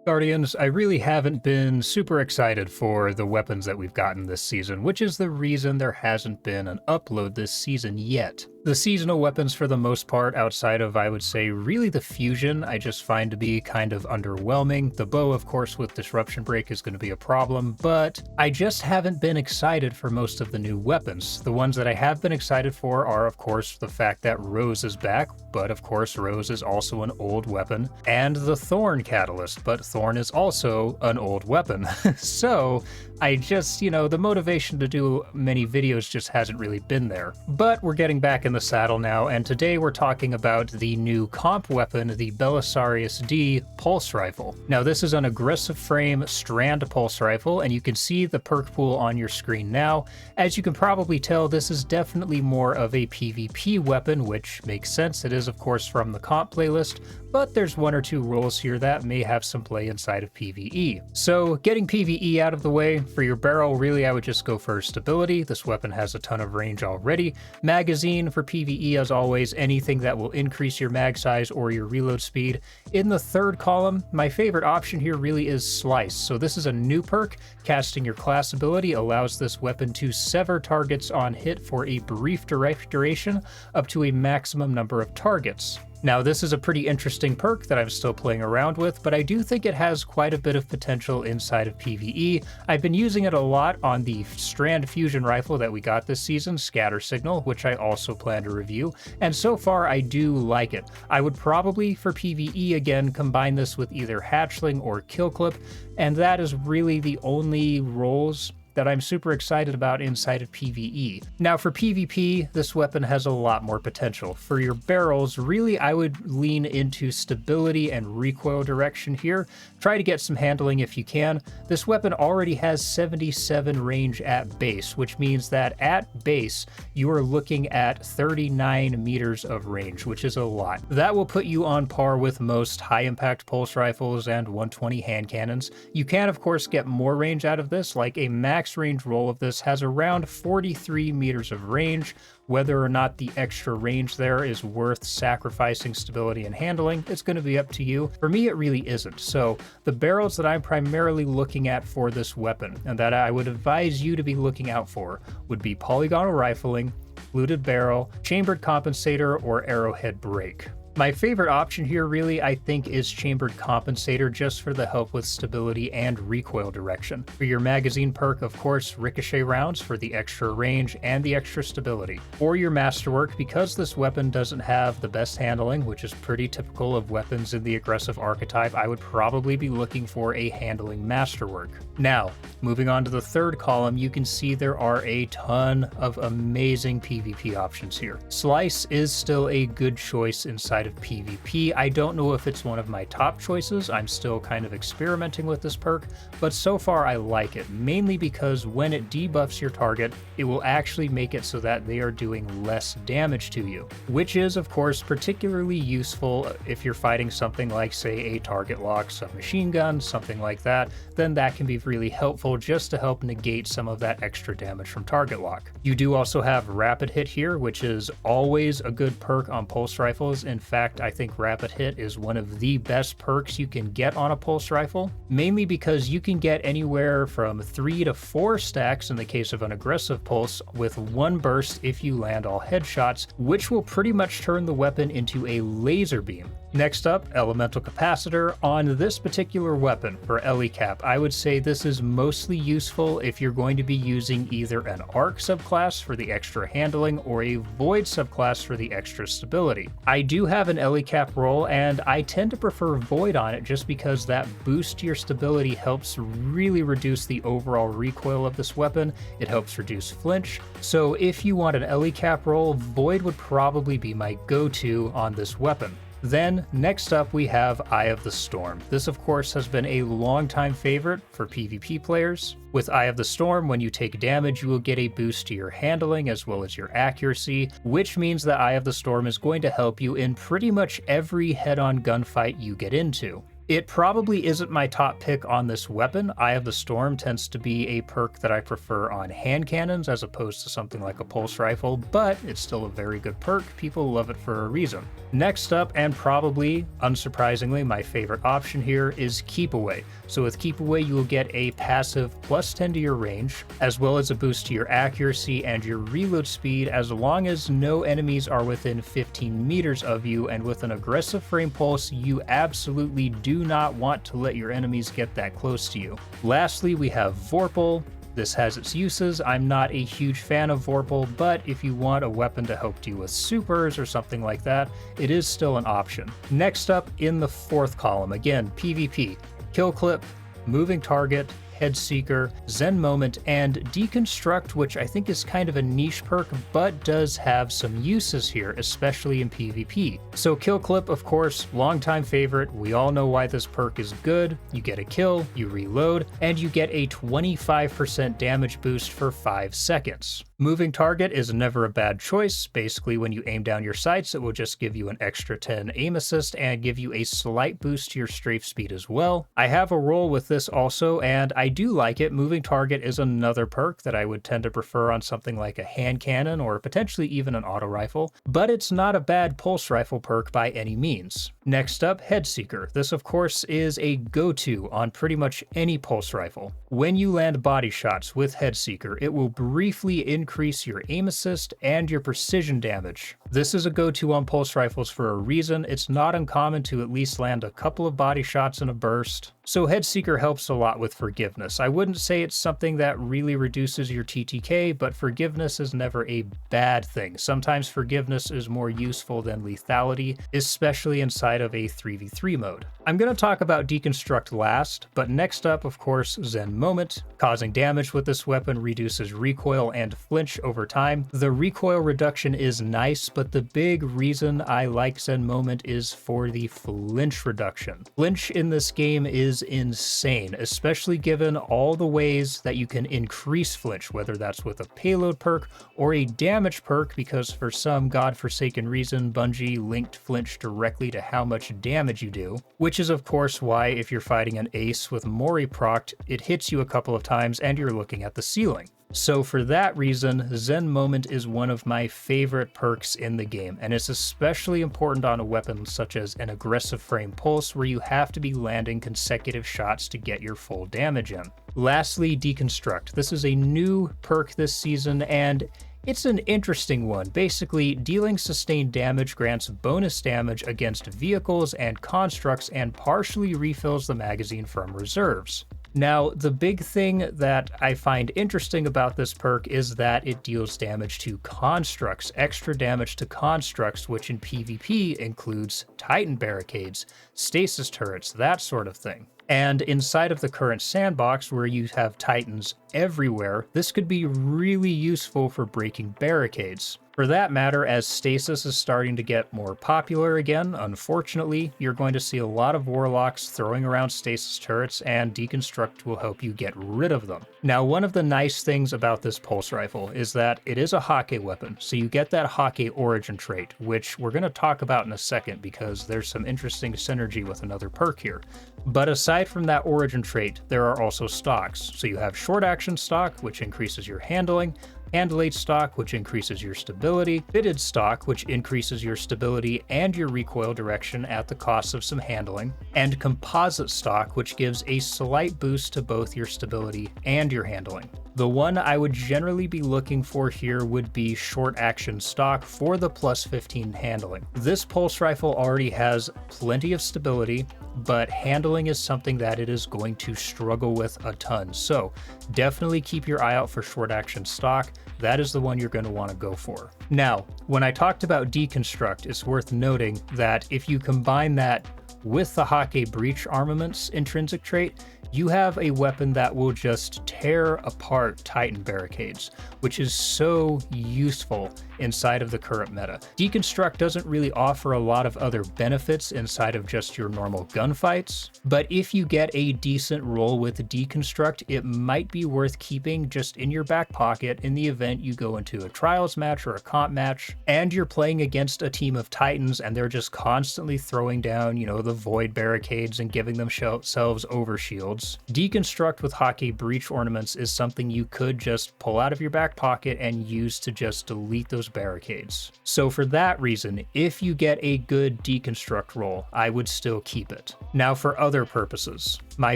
Guardians, I really haven't been super excited for the weapons that we've gotten this season, which is the reason there hasn't been an upload this season yet. The seasonal weapons, for the most part, outside of, I would say, really the fusion, I just find to be kind of underwhelming. The bow, of course, with Disruption Break is going to be a problem, but I just haven't been excited for most of the new weapons. The ones that I have been excited for are, of course, the fact that Rose is back, but of course Rose is also an old weapon, and the Thorn Catalyst, but Thorn is also an old weapon. So I just, the motivation to do many videos just hasn't really been there. But we're getting back in the saddle now, and today we're talking about the new comp weapon, the Belisarius-D pulse rifle. Now this is an aggressive frame strand pulse rifle, and you can see the perk pool on your screen now. As you can probably tell, this is definitely more of a PvP weapon, which makes sense. It is of course from the comp playlist, but there's one or two roles here that may have some play inside of PvE. So getting PvE out of the way, for your barrel, really I would just go for stability. This weapon has a ton of range already. Magazine for PvE, as always, anything that will increase your mag size or your reload speed. In the third column, my favorite option here really is Slice. So this is a new perk. Casting your class ability allows this weapon to sever targets on hit for a brief duration up to a maximum number of targets. Now this is a pretty interesting perk that I'm still playing around with, but I do think it has quite a bit of potential inside of PvE. I've been using it a lot on the Strand Fusion Rifle that we got this season, Scatter Signal, which I also plan to review, and so far I do like it. I would probably, for PvE again, combine this with either Hatchling or Kill Clip, and that is really the only roles that I'm super excited about inside of PvE. Now for PvP, this weapon has a lot more potential. For your barrels, really I would lean into stability and recoil direction here. Try to get some handling if you can. This weapon already has 77 range at base, which means that at base, you are looking at 39 meters of range, which is a lot. That will put you on par with most high impact pulse rifles and 120 hand cannons. You can of course get more range out of this, like a max range roll of this has around 43 meters of range. Whether or not the extra range there is worth sacrificing stability and handling, it's going to be up to you. For me, it really isn't. So the barrels that I'm primarily looking at for this weapon, and that I would advise you to be looking out for, would be polygonal rifling, fluted barrel, chambered compensator, or arrowhead brake. My favorite option here really, I think, is chambered compensator, just for the help with stability and recoil direction. For your magazine perk, of course, ricochet rounds for the extra range and the extra stability. For your masterwork, because this weapon doesn't have the best handling, which is pretty typical of weapons in the aggressive archetype, I would probably be looking for a handling masterwork. Now, moving on to the third column, you can see there are a ton of amazing PvP options here. Slice is still a good choice inside of PvP. I don't know if it's one of my top choices. I'm still kind of experimenting with this perk, but so far I like it, mainly because when it debuffs your target, it will actually make it so that they are doing less damage to you, which is of course particularly useful if you're fighting something like, say, a target lock submachine gun, something like that. Then that can be really helpful just to help negate some of that extra damage from target lock. You do also have rapid hit here, which is always a good perk on pulse rifles. In fact, I think rapid hit is one of the best perks you can get on a pulse rifle, mainly because you can get anywhere from 3 to 4 stacks in the case of an aggressive pulse with one burst if you land all headshots, which will pretty much turn the weapon into a laser beam. Next up, Elemental Capacitor. On this particular weapon for LE Cap, I would say this is mostly useful if you're going to be using either an Arc subclass for the extra handling or a Void subclass for the extra stability. I do have an LE Cap roll, and I tend to prefer Void on it just because that boost to your stability helps really reduce the overall recoil of this weapon. It helps reduce flinch. So if you want an LE Cap roll, Void would probably be my go-to on this weapon. Then, next up, we have Eye of the Storm. This, of course, has been a long-time favorite for PvP players. With Eye of the Storm, when you take damage, you will get a boost to your handling as well as your accuracy, which means that Eye of the Storm is going to help you in pretty much every head-on gunfight you get into. It probably isn't my top pick on this weapon. Eye of the Storm tends to be a perk that I prefer on hand cannons as opposed to something like a pulse rifle, but it's still a very good perk. People love it for a reason. Next up, and probably, unsurprisingly, my favorite option here is Keep Away. So with Keep Away, you will get a passive +10 to your range, as well as a boost to your accuracy and your reload speed as long as no enemies are within 15 meters of you, and with an aggressive frame pulse, you absolutely do not want to let your enemies get that close to you. Lastly, we have Vorpal. This has its uses. I'm not a huge fan of Vorpal, but if you want a weapon to help deal with supers or something like that, it is still an option. Next up in the fourth column, again, PvP, Kill Clip, Moving Target, Head Seeker, Zen Moment, and Deconstruct, which I think is kind of a niche perk, but does have some uses here, especially in PvP. So Kill Clip, of course, longtime favorite. We all know why this perk is good. You get a kill, you reload, and you get a 25% damage boost for 5 seconds. Moving Target is never a bad choice. Basically, when you aim down your sights, it will just give you an extra 10 aim assist and give you a slight boost to your strafe speed as well. I have a roll with this also, and I do like it. Moving Target is another perk that I would tend to prefer on something like a hand cannon or potentially even an auto rifle, but it's not a bad pulse rifle perk by any means. Next up, Head Seeker. This, of course, is a go-to on pretty much any pulse rifle. When you land body shots with Head Seeker, it will briefly increase your aim assist and your precision damage. This is a go-to on pulse rifles for a reason. It's not uncommon to at least land a couple of body shots in a burst. So Head Seeker helps a lot with forgiveness. I wouldn't say it's something that really reduces your TTK, but forgiveness is never a bad thing. Sometimes forgiveness is more useful than lethality, especially inside of a 3v3 mode. I'm going to talk about Deconstruct last, but next up, of course, Zen Moment. Causing damage with this weapon reduces recoil and flinch over time. The recoil reduction is nice, but the big reason I like Zen Moment is for the flinch reduction. Flinch in this game is insane, especially given all the ways that you can increase flinch, whether that's with a payload perk or a damage perk, because for some godforsaken reason, Bungie linked flinch directly to how much damage you do, which is of course why if you're fighting an ace with Mori procced, it hits you a couple of times and you're looking at the ceiling. So for that reason, Zen Moment is one of my favorite perks in the game, and it's especially important on a weapon such as an aggressive frame pulse where you have to be landing consecutive shots to get your full damage in. Lastly, Deconstruct. This is a new perk this season, and it's an interesting one. Basically, dealing sustained damage grants bonus damage against vehicles and constructs and partially refills the magazine from reserves. Now, the big thing that I find interesting about this perk is that it deals damage to constructs, extra damage to constructs, which in PvP includes Titan barricades, stasis turrets, that sort of thing. And inside of the current sandbox, where you have Titans everywhere, this could be really useful for breaking barricades. For that matter, as stasis is starting to get more popular again, unfortunately, you're going to see a lot of warlocks throwing around stasis turrets, and Deconstruct will help you get rid of them. Now, one of the nice things about this pulse rifle is that it is a Hake weapon, so you get that Hake origin trait, which we're going to talk about in a second because there's some interesting synergy with another perk here. But aside from that origin trait, there are also stocks. So you have short action stock, which increases your handling, hand-laid stock, which increases your stability, fitted stock, which increases your stability and your recoil direction at the cost of some handling, and composite stock, which gives a slight boost to both your stability and your handling. The one I would generally be looking for here would be short action stock for the +15 handling. This pulse rifle already has plenty of stability, but handling is something that it is going to struggle with a ton. So definitely keep your eye out for short action stock. That is the one you're going to want to go for. Now, when I talked about Deconstruct, it's worth noting that if you combine that with the Hake Breach Armament's intrinsic trait, you have a weapon that will just tear apart Titan barricades, which is so useful inside of the current meta. Deconstruct doesn't really offer a lot of other benefits inside of just your normal gunfights, but if you get a decent roll with Deconstruct, it might be worth keeping just in your back pocket in the event you go into a trials match or a comp match, and you're playing against a team of Titans and they're just constantly throwing down, the avoid barricades and giving themselves overshields. Deconstruct with Hotkey breach ornaments is something you could just pull out of your back pocket and use to just delete those barricades. So for that reason, if you get a good deconstruct roll, I would still keep it. Now for other purposes, my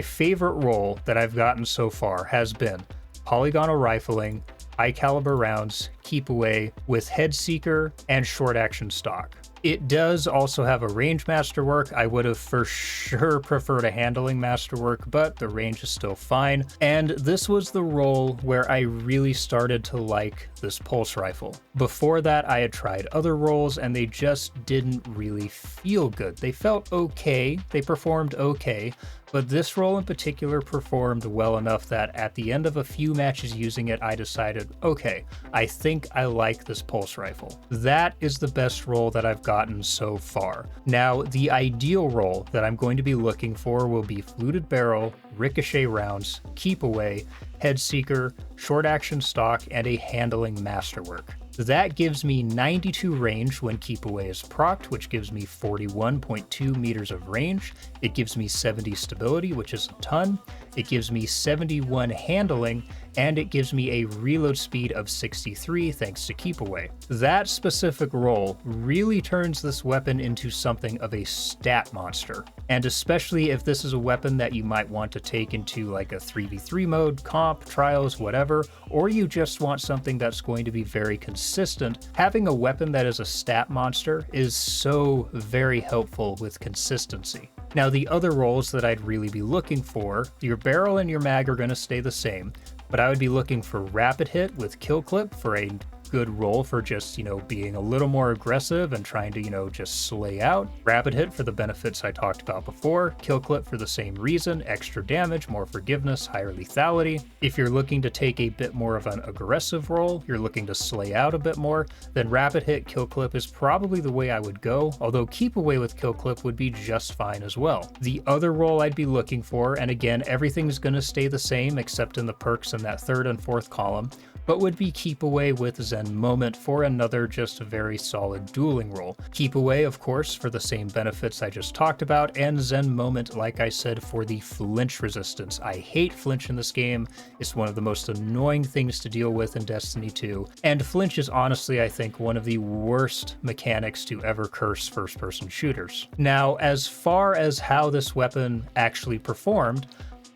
favorite roll that I've gotten so far has been polygonal rifling, high caliber rounds, keep away with head seeker and short action stock. It does also have a range masterwork. I would have for sure preferred a handling masterwork, but the range is still fine. And this was the roll where I really started to like this pulse rifle. Before that, I had tried other rolls and they just didn't really feel good. They felt okay, they performed okay, but this roll in particular performed well enough that at the end of a few matches using it, I decided, okay, I think I like this pulse rifle. That is the best roll that I've gotten so far. Now, the ideal roll that I'm going to be looking for will be fluted barrel, ricochet rounds, keep away, head seeker, short action stock, and a handling masterwork. That gives me 92 range when keep away is procced, which gives me 41.2 meters of range. It gives me 70 stability, which is a ton. It gives me 71 handling, and it gives me a reload speed of 63 thanks to keep away. That specific roll really turns this weapon into something of a stat monster. And especially if this is a weapon that you might want to take into like a 3v3 mode, comp, trials, whatever, or you just want something that's going to be very consistent, having a weapon that is a stat monster is so very helpful with consistency. Now, the other rolls that I'd really be looking for, your barrel and your mag are going to stay the same, but I would be looking for rapid hit with kill clip for a good roll for just, being a little more aggressive and trying to, just slay out. Rapid hit for the benefits I talked about before. Kill clip for the same reason, extra damage, more forgiveness, higher lethality. If you're looking to take a bit more of an aggressive roll, you're looking to slay out a bit more, then rapid hit, kill clip is probably the way I would go, although keep away with kill clip would be just fine as well. The other roll I'd be looking for, and again, everything's going to stay the same except in the perks in that third and fourth column, but would be keep away with Zen Moment for another just very solid dueling roll. Keep away, of course, for the same benefits I just talked about, and Zen Moment, like I said, for the flinch resistance. I hate flinch in this game. It's one of the most annoying things to deal with in Destiny 2, and flinch is honestly, I think, one of the worst mechanics to ever curse first-person shooters. Now, as far as how this weapon actually performed,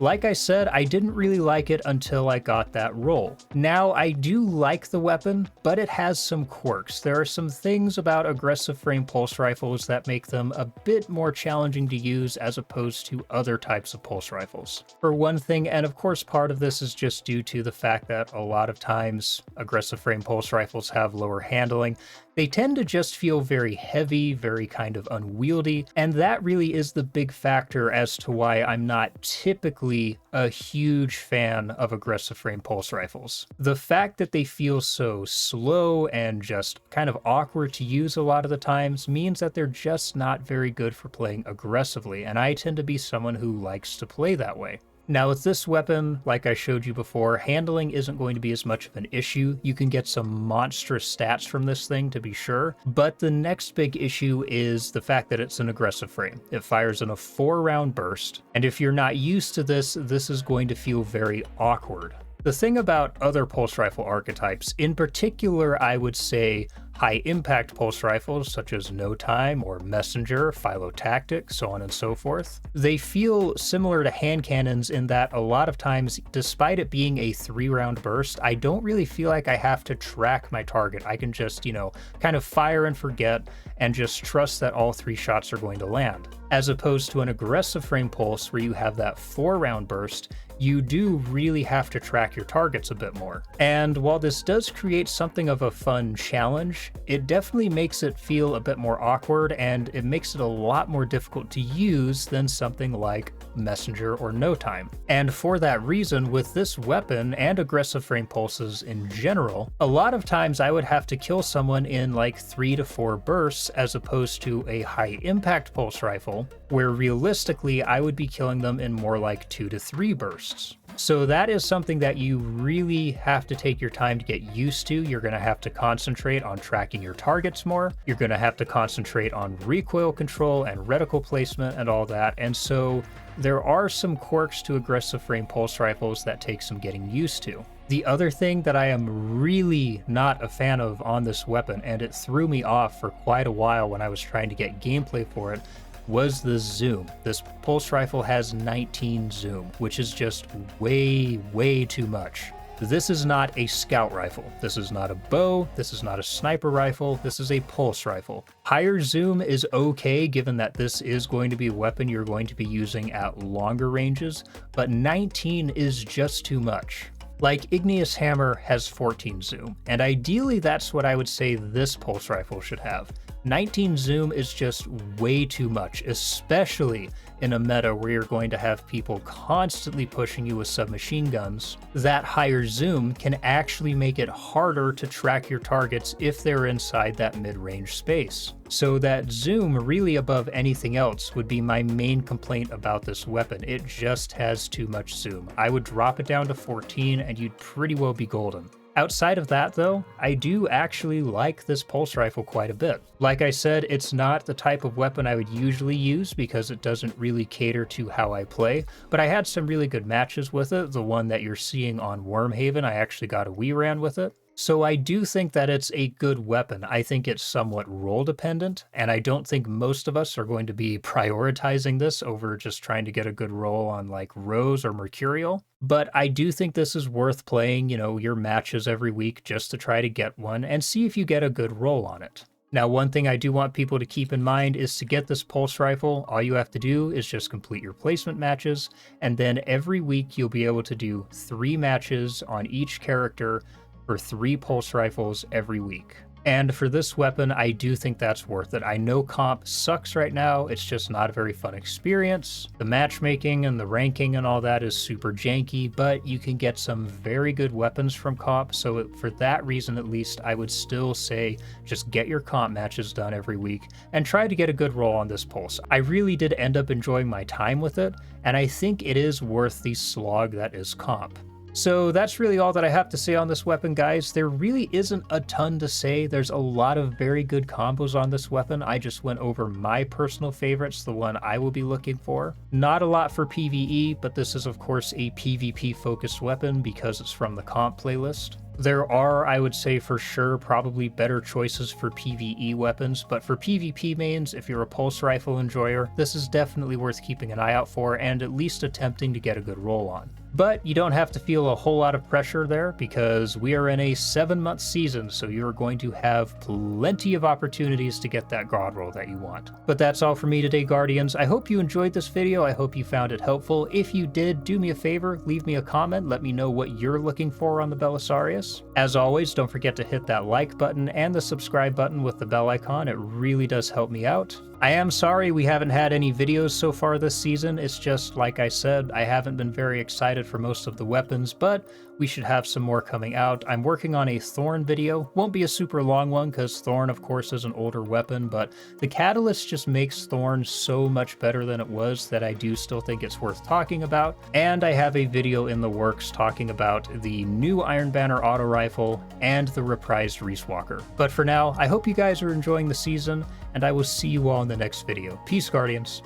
like I said, I didn't really like it until I got that roll. Now, I do like the weapon, but it has some quirks. There are some things about aggressive frame pulse rifles that make them a bit more challenging to use as opposed to other types of pulse rifles. For one thing, and of course part of this is just due to the fact that a lot of times aggressive frame pulse rifles have lower handling, they tend to just feel very heavy, very kind of unwieldy, and that really is the big factor as to why I'm not typically a huge fan of aggressive frame pulse rifles. The fact that they feel so slow and just kind of awkward to use a lot of the times means that they're just not very good for playing aggressively, and I tend to be someone who likes to play that way. Now with this weapon, like I showed you before, handling isn't going to be as much of an issue. You can get some monstrous stats from this thing to be sure, but the next big issue is the fact that it's an aggressive frame. It fires in a 4-round burst, and if you're not used to this, this is going to feel very awkward. The thing about other pulse rifle archetypes, in particular I would say high impact pulse rifles such as No Time or Messenger, Philo-Tactic, so on and so forth, they feel similar to hand cannons in that a lot of times, despite it being a 3-round burst, I don't really feel like I have to track my target. I can just, kind of fire and forget and just trust that all 3 shots are going to land. As opposed to an aggressive frame pulse where you have that 4-round burst, you do really have to track your targets a bit more. And while this does create something of a fun challenge, it definitely makes it feel a bit more awkward, and it makes it a lot more difficult to use than something like Messenger or No Time. And for that reason, with this weapon and aggressive frame pulses in general, a lot of times I would have to kill someone in like 3 to 4 bursts as opposed to a high impact pulse rifle, where realistically I would be killing them in more like 2 to 3 bursts. So that is something that you really have to take your time to get used to. You're going to have to concentrate on tracking your targets more. You're going to have to concentrate on recoil control and reticle placement and all that. And so there are some quirks to aggressive frame pulse rifles that take some getting used to. The other thing that I am really not a fan of on this weapon, and it threw me off for quite a while when I was trying to get gameplay for it, was the zoom. This pulse rifle has 19 zoom, which is just way too much. This is not a scout rifle. This is not a bow. This is not a sniper rifle. This is a pulse rifle. Higher zoom is okay given that this is going to be a weapon you're going to be using at longer ranges, but 19 is just too much. Like, Igneous Hammer has 14 zoom, and ideally that's what I would say this pulse rifle should have. 19 zoom is just way too much, especially in a meta where you're going to have people constantly pushing you with submachine guns. That higher zoom can actually make it harder to track your targets if they're inside that mid-range space. So that zoom, really above anything else, would be my main complaint about this weapon. It just has too much zoom. I would drop it down to 14 and you'd pretty well be golden. Outside of that though, I do actually like this pulse rifle quite a bit. Like I said, it's not the type of weapon I would usually use because it doesn't really cater to how I play, but I had some really good matches with it. The one that you're seeing on Wormhaven, I actually got a Wii ran with it. So I do think that it's a good weapon. I think it's somewhat role dependent, and I don't think most of us are going to be prioritizing this over just trying to get a good roll on like Rose or Mercurial. But I do think this is worth playing, you know, your matches every week just to try to get one and see if you get a good roll on it. Now, one thing I do want people to keep in mind is to get this pulse rifle, all you have to do is just complete your placement matches, and then every week you'll be able to do 3 matches on each character for 3 pulse rifles every week. And for this weapon, I do think that's worth it. I know comp sucks right now, it's just not a very fun experience. The matchmaking and the ranking and all that is super janky, but you can get some very good weapons from comp, so for that reason at least, I would still say just get your comp matches done every week and try to get a good roll on this pulse. I really did end up enjoying my time with it, and I think it is worth the slog that is comp. So that's really all that I have to say on this weapon, guys. There really isn't a ton to say. There's a lot of very good combos on this weapon. I just went over my personal favorites, the one I will be looking for. Not a lot for PvE, but this is of course a PvP focused weapon because it's from the comp playlist. There are, I would say for sure, probably better choices for PvE weapons, but for PvP mains, if you're a pulse rifle enjoyer, this is definitely worth keeping an eye out for and at least attempting to get a good roll on. But you don't have to feel a whole lot of pressure there because we are in a 7-month season, so you're going to have plenty of opportunities to get that god roll that you want. But that's all for me today, Guardians. I hope you enjoyed this video. I hope you found it helpful. If you did, do me a favor, leave me a comment. Let me know what you're looking for on the Belisarius. As always, don't forget to hit that like button and the subscribe button with the bell icon. It really does help me out. I am sorry we haven't had any videos so far this season. It's just, like I said, I haven't been very excited for most of the weapons, but we should have some more coming out. I'm working on a Thorn video. Won't be a super long one because Thorn, of course, is an older weapon, but the Catalyst just makes Thorn so much better than it was that I do still think it's worth talking about. And I have a video in the works talking about the new Iron Banner auto rifle and the reprised Reese Walker. But for now, I hope you guys are enjoying the season, and I will see you all in the next video. Peace, Guardians.